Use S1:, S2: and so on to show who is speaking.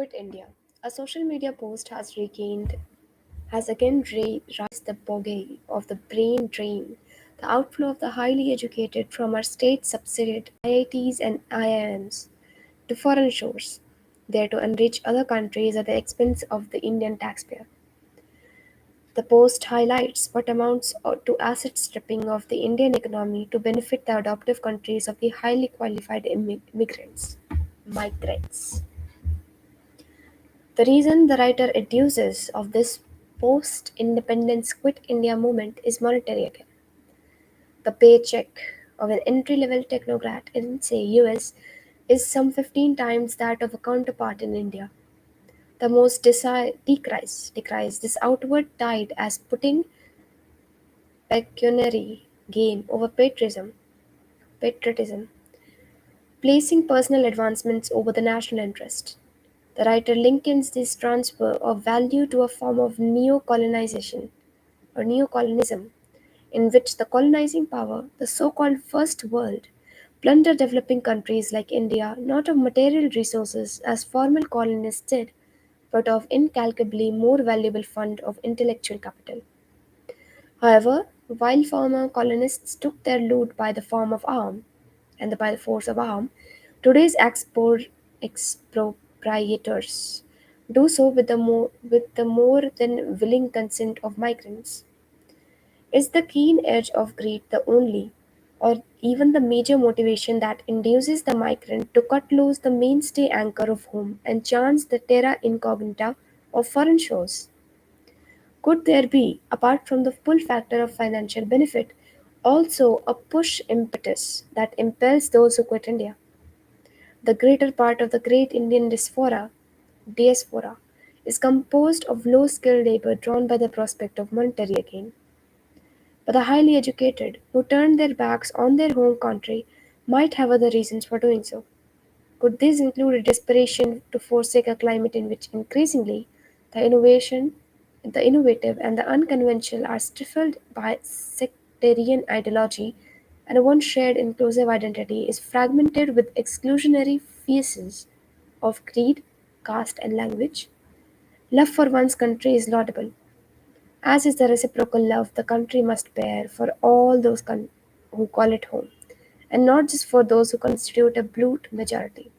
S1: Quit India. A social media post has again raised the bogey of the brain drain, the outflow of the highly educated from our state subsidized IITs and IIMs to foreign shores, there to enrich other countries at the expense of the Indian taxpayer. The post highlights what amounts to asset stripping of the Indian economy to benefit the adoptive countries of the highly qualified migrants. The reason the writer adduces of this post-independence quit India movement is monetary again. The paycheck of an entry-level technocrat in, say, US is some 15 times that of a counterpart in India. The most decries this outward tide as putting pecuniary gain over patriotism, placing personal advancements over the national interest. The writer linkens this transfer of value to a form of neo-colonization or neocolonialism, in which the colonizing power, the so-called First World, plunder developing countries like India not of material resources as formal colonists did, but of incalculably more valuable fund of intellectual capital. However, while former colonists took their loot by the form of arm, and by the force of arm, today's expropriators do so with the more than willing consent of migrants. Is the keen edge of greed the only, or even the major motivation that induces the migrant to cut loose the mainstay anchor of home and chance the terra incognita of foreign shores? Could there be, apart from the pull factor of financial benefit, also a push impetus that impels those who quit India? The greater part of the great Indian diaspora is composed of low skilled labor drawn by the prospect of monetary gain. But the highly educated, who turn their backs on their home country, might have other reasons for doing so. Could these include a desperation to forsake a climate in which increasingly the innovative, and the unconventional are stifled by sectarian ideology, and one shared inclusive identity is fragmented with exclusionary pieces of creed, caste, and language? Love for one's country is laudable, as is the reciprocal love the country must bear for all those who call it home, and not just for those who constitute a brute majority.